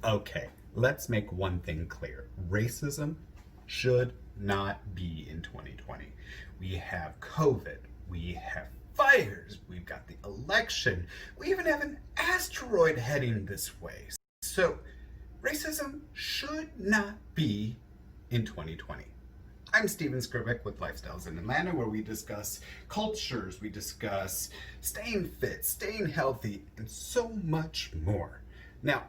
Okay, let's make one thing clear. Racism should not be in 2020. We have COVID, we have fires, we've got the election, we even have an asteroid heading this way. So, racism should not be in 2020. I'm Steven Skrivic with Lifestyles in Atlanta, where we discuss cultures, we discuss staying fit, staying healthy, and so much more. Now,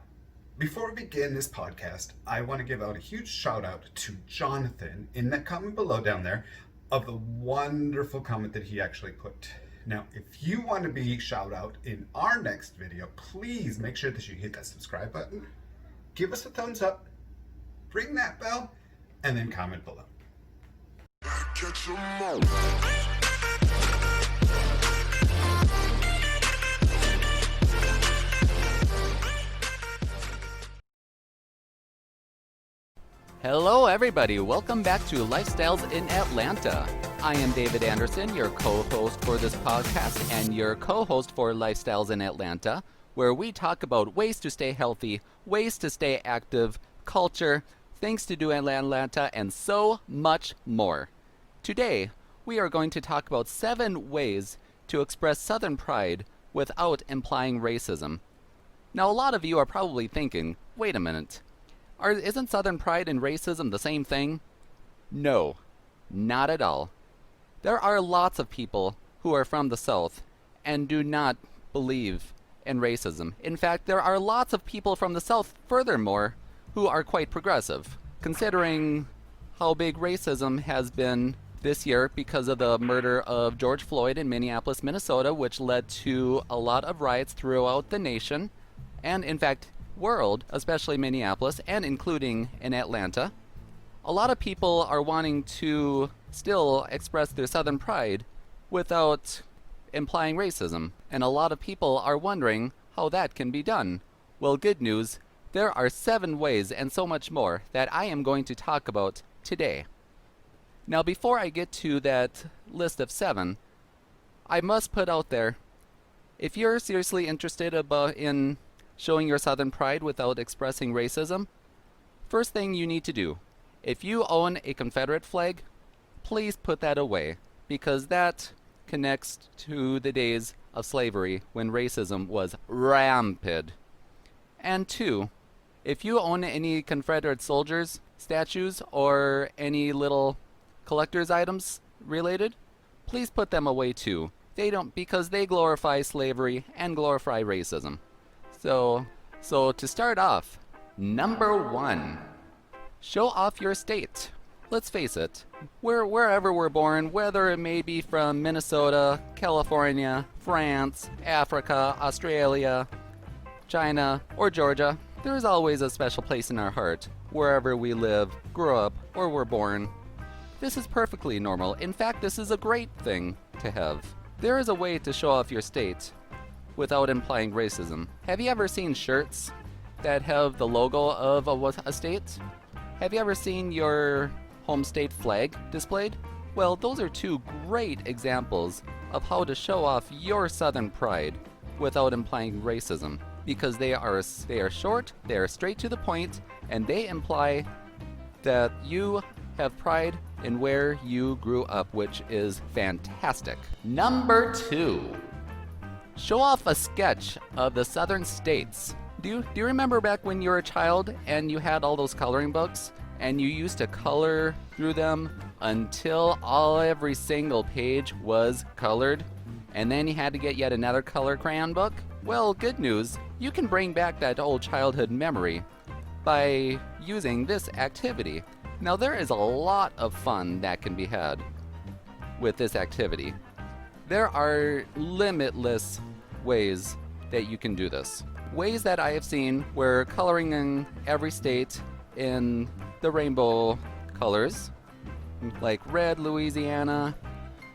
before we begin this podcast, I want to give out a huge shout out to Jonathan in that comment below down there of the wonderful comment that he actually put. Now, if you want to be shout out in our next video, please make sure that you hit that subscribe button, give us a thumbs up, ring that bell, and then comment below. Catch 'em all. Hello everybody, welcome back to Lifestyles in Atlanta. I am David Anderson, your co-host for this podcast and your co-host for Lifestyles in Atlanta, where we talk about ways to stay healthy, ways to stay active, culture, things to do in Atlanta, and so much more. Today, we are going to talk about 7 ways to express Southern pride without implying racism. Now, a lot of you are probably thinking, wait a minute. Isn't Southern pride and racism the same thing? No, not at all. There are lots of people who are from the South and do not believe in racism. In fact, there are lots of people from the South, furthermore, who are quite progressive, considering how big racism has been this year because of the murder of George Floyd in Minneapolis, Minnesota, which led to a lot of riots throughout the nation, and in fact, world, especially Minneapolis, and including in Atlanta. A lot of people are wanting to still express their Southern pride without implying racism, and a lot of people are wondering how that can be done. Well, good news, there are 7 ways and so much more that I am going to talk about today. Now, before I get to that list of 7, I must put out there, if you're seriously interested in showing your Southern pride without expressing racism, first thing you need to do, if you own a Confederate flag, please put that away, because that connects to the days of slavery when racism was rampant. And 2, if you own any Confederate soldiers, statues, or any little collector's items related, please put them away too. Because they glorify slavery and glorify racism. So to start off, number 1, show off your state. Let's face it, wherever we're born, whether it may be from Minnesota, California, France, Africa, Australia, China, or Georgia, there is always a special place in our heart, wherever we live, grew up, or were born. This is perfectly normal. In fact, this is a great thing to have. There is a way to show off your state without implying racism. Have you ever seen shirts that have the logo of a state? Have you ever seen your home state flag displayed? Well, those are 2 great examples of how to show off your Southern pride without implying racism, because they are short, they are straight to the point, and they imply that you have pride in where you grew up, which is fantastic. Number 2. Show off a sketch of the Southern states. Do you remember back when you were a child and you had all those coloring books and you used to color through them until every single page was colored, and then you had to get yet another color crayon book? Well, good news, you can bring back that old childhood memory by using this activity. Now, there is a lot of fun that can be had with this activity. There are limitless ways that you can do this. Ways that I have seen where coloring in every state in the rainbow colors, like red, Louisiana,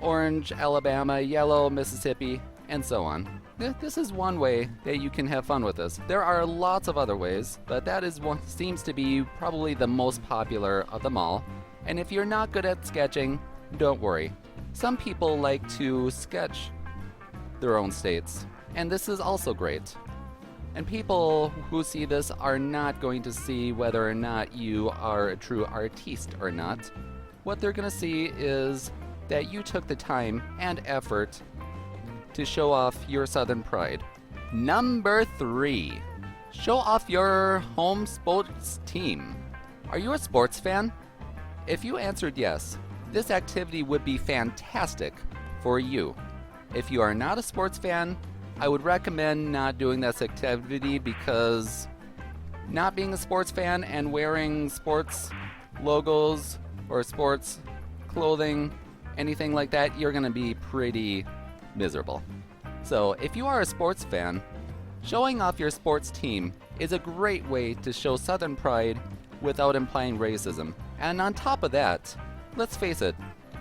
orange, Alabama, yellow, Mississippi, and so on. This is one way that you can have fun with this. There are lots of other ways, but that is one seems to be probably the most popular of them all. And if you're not good at sketching, don't worry. Some people like to sketch their own states, and this is also great. And people who see this are not going to see whether or not you are a true artiste or not. What they're going to see is that you took the time and effort to show off your Southern pride. Number 3. Show off your home sports team. Are you a sports fan? If you answered yes, this activity would be fantastic for you. If you are not a sports fan, I would recommend not doing this activity because not being a sports fan and wearing sports logos or sports clothing, anything like that, you're going to be pretty miserable. So if you are a sports fan, showing off your sports team is a great way to show Southern pride without implying racism. And on top of that, let's face it,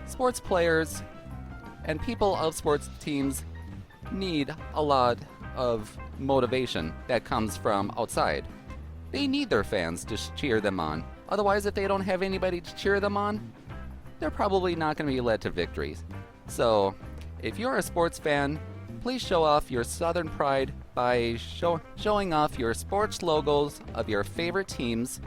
sports players and people of sports teams need a lot of motivation that comes from outside. They need their fans to cheer them on. Otherwise, if they don't have anybody to cheer them on, they're probably not going to be led to victories. So, if you're a sports fan, please show off your Southern pride by showing off your sports logos of your favorite teams.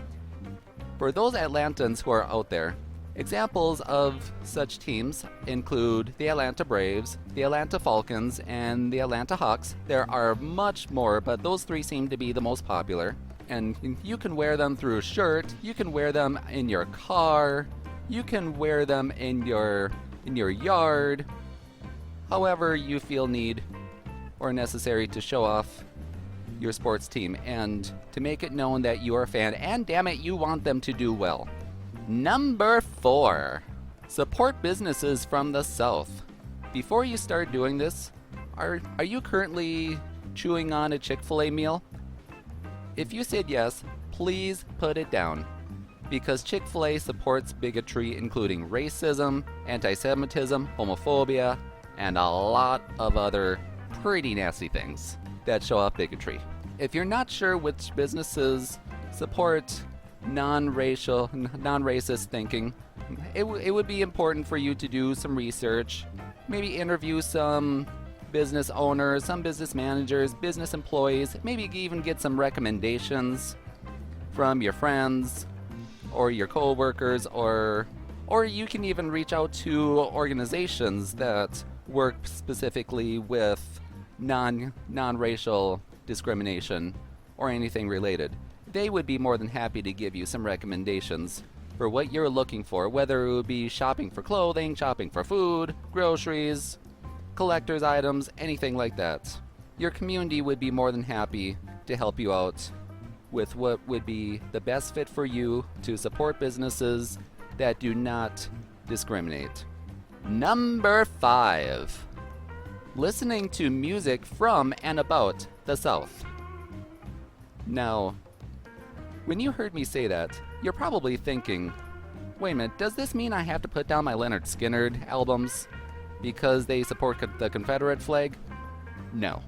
For those Atlantans who are out there, examples of such teams include the Atlanta Braves, the Atlanta Falcons, and the Atlanta Hawks. There are much more, but those 3 seem to be the most popular. And you can wear them through a shirt, you can wear them in your car, you can wear them in your yard, however you feel need or necessary to show off your sports team and to make it known that you are a fan and damn it, you want them to do well. Number 4. Support businesses from the South. Before you start doing this, are you currently chewing on a Chick-fil-A meal? If you said yes, please put it down, because Chick-fil-A supports bigotry including racism, anti-Semitism, homophobia, and a lot of other pretty nasty things that show off bigotry. If you're not sure which businesses support non-racist thinking, it would be important for you to do some research, maybe interview some business owners, some business managers, business employees, maybe even get some recommendations from your friends or your co-workers, or you can even reach out to organizations that work specifically with non-racial discrimination or anything related. They would be more than happy to give you some recommendations for what you're looking for, whether it would be shopping for clothing, shopping for food, groceries, collector's items, anything like that. Your community would be more than happy to help you out with what would be the best fit for you to support businesses that do not discriminate. Number 5. Listening to music from and about the South. Now, when you heard me say that, you're probably thinking, wait a minute, does this mean I have to put down my Leonard Skinner albums because they support the Confederate flag? No.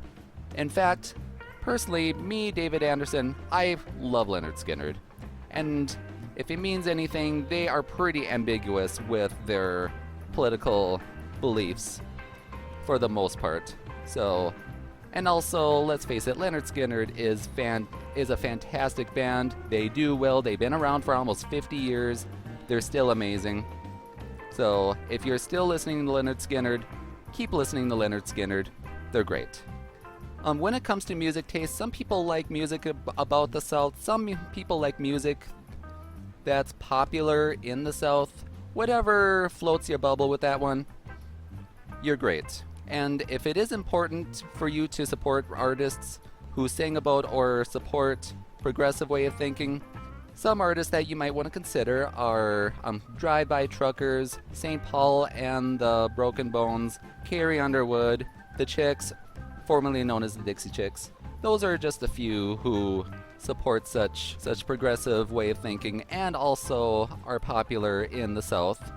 In fact, personally, me, David Anderson, I love Leonard Skinner. And if it means anything, they are pretty ambiguous with their political beliefs for the most part. So, and also, let's face it, Leonard Skinner is a fantastic band. They do well. They've been around for almost 50 years. They're still amazing. So, if you're still listening to Leonard Skinner, keep listening to Leonard Skinner. They're great. When it comes to music taste, some people like music about the South. Some people like music that's popular in the South. Whatever floats your bubble with that one, you're great. And if it is important for you to support artists who sing about or support progressive way of thinking, some artists that you might want to consider are Drive-By Truckers, St. Paul and the Broken Bones, Carrie Underwood, The Chicks, formerly known as the Dixie Chicks. Those are just a few who support such progressive way of thinking and also are popular in the South.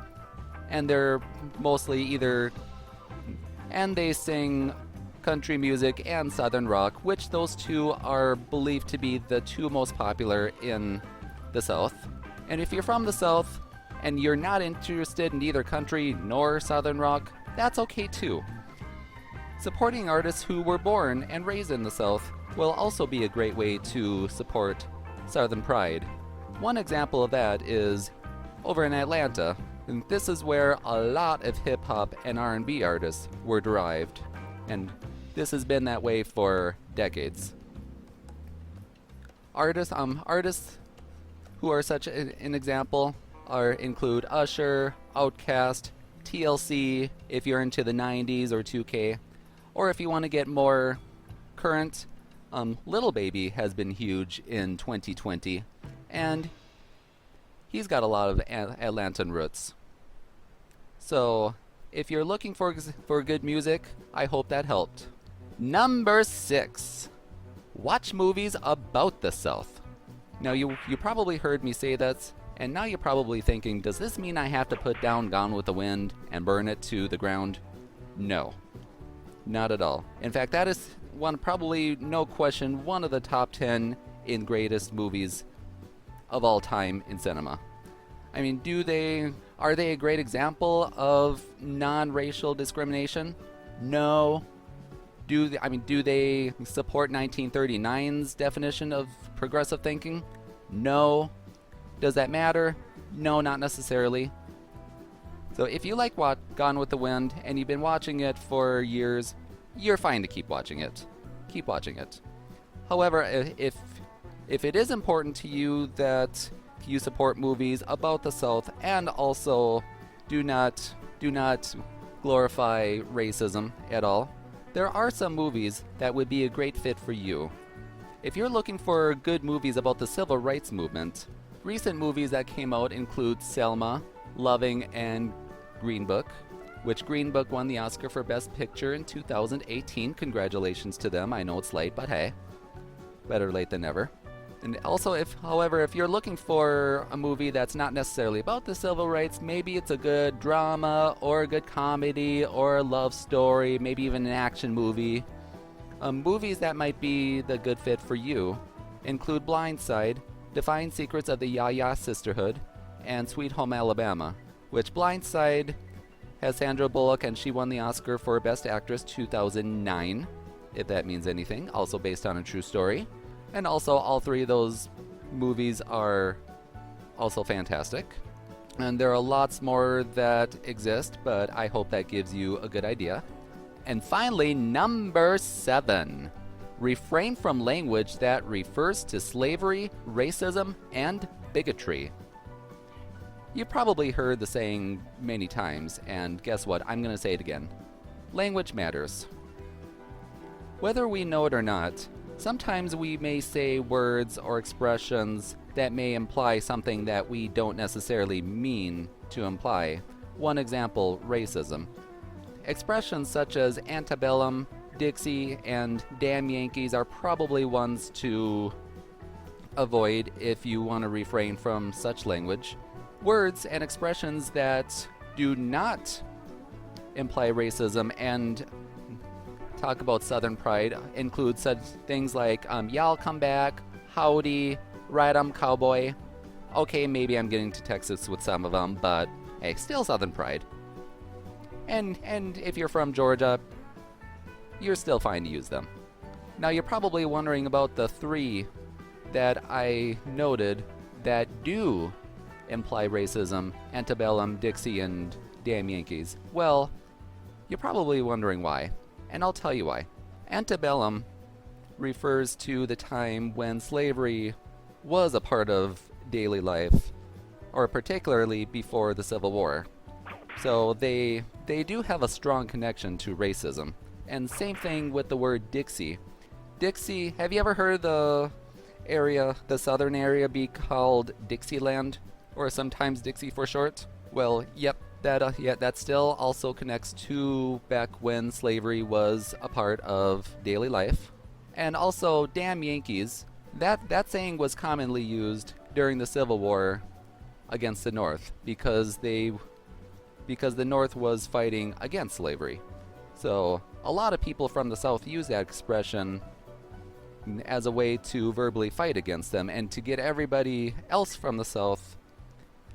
And they're mostly and they sing country music and southern rock, which those two are believed to be the two most popular in the South. And if you're from the South and you're not interested in either country nor southern rock, that's okay too. Supporting artists who were born and raised in the South will also be a great way to support Southern pride. One example of that is over in Atlanta, and this is where a lot of hip-hop and R&B artists were derived, and this has been that way for decades. Artists who are such an example include Usher, Outkast, TLC, if you're into the 90s or 2K, or if you want to get more current, Lil Baby has been huge in 2020, and he's got a lot of Atlantan roots. So, if you're looking for good music, I hope that helped. Number 6. Watch movies about the South. Now, you probably heard me say that, and now you're probably thinking, does this mean I have to put down Gone with the Wind and burn it to the ground? No. Not at all. In fact, that is probably, no question, one of the top 10 in greatest movies of all time in cinema. I mean, are they a great example of non-racial discrimination? No. Do they support 1939's definition of progressive thinking? No. Does that matter? No, not necessarily. So if you like Gone with the Wind and you've been watching it for years, you're fine to keep watching it. Keep watching it. However, if it is important to you that you support movies about the South and also do not glorify racism at all, there are some movies that would be a great fit for you. If you're looking for good movies about the civil rights movement, recent movies that came out include Selma, Loving, and Green Book, which Green Book won the Oscar for Best Picture in 2018. Congratulations to them. I know it's late, but hey, better late than never. And also, if you're looking for a movie that's not necessarily about the civil rights, maybe it's a good drama or a good comedy or a love story, maybe even an action movie. Movies that might be the good fit for you include Blindside, Defying Secrets of the Ya-Ya Sisterhood, and Sweet Home Alabama, which Blindside has Sandra Bullock, and she won the Oscar for Best Actress 2009, if that means anything, also based on a true story. And also, all three of those movies are also fantastic. And there are lots more that exist, but I hope that gives you a good idea. And finally, number 7. Refrain from language that refers to slavery, racism, and bigotry. You've probably heard the saying many times, and guess what? I'm going to say it again. Language matters. Whether we know it or not, sometimes we may say words or expressions that may imply something that we don't necessarily mean to imply. One example, racism. Expressions such as antebellum, Dixie, and damn Yankees are probably ones to avoid if you want to refrain from such language. Words and expressions that do not imply racism and talk about Southern pride include such things like y'all come back, howdy, right cowboy. Okay, maybe I'm getting to Texas with some of them, but hey, still Southern pride. And if you're from Georgia, you're still fine to use them. Now you're probably wondering about the 3 that I noted that do imply racism: antebellum, Dixie, and damn Yankees. Well, you're probably wondering why, and I'll tell you why. Antebellum refers to the time when slavery was a part of daily life, or particularly before the Civil War. So they do have a strong connection to racism. And same thing with the word Dixie. Dixie, have you ever heard the southern area be called Dixieland? Or sometimes Dixie for short? Well, yep, that still also connects to back when slavery was a part of daily life. And also, damn Yankees, that saying was commonly used during the Civil War against the North because the North was fighting against slavery. So a lot of people from the South use that expression as a way to verbally fight against them and to get everybody else from the South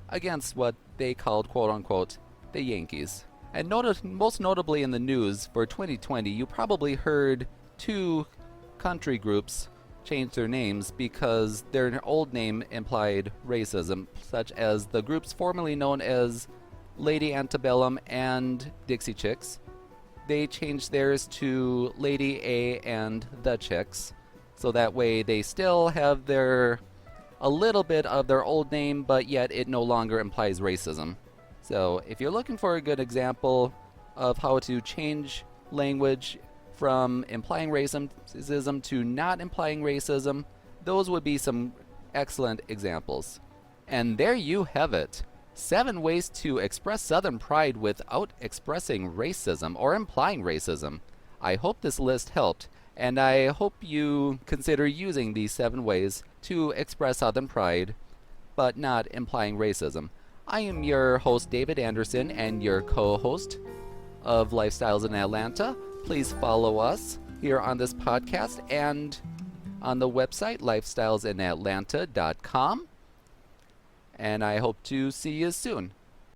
against what they called, quote-unquote, the Yankees. And most notably in the news for 2020, you probably heard 2 country groups changed their names because their old name implied racism, such as the groups formerly known as Lady Antebellum and Dixie Chicks. They changed theirs to Lady A and the Chicks, so that way they still have a little bit of their old name, but yet it no longer implies racism. So if you're looking for a good example of how to change language from implying racism to not implying racism, those would be some excellent examples. And there you have it. 7 ways to express Southern pride without expressing racism or implying racism. I hope this list helped, and I hope you consider using these 7 ways to express Southern pride, but not implying racism. I am your host, David Anderson, and your co-host of Lifestyles in Atlanta. Please follow us here on this podcast and on the website, lifestylesinatlanta.com. And I hope to see you soon.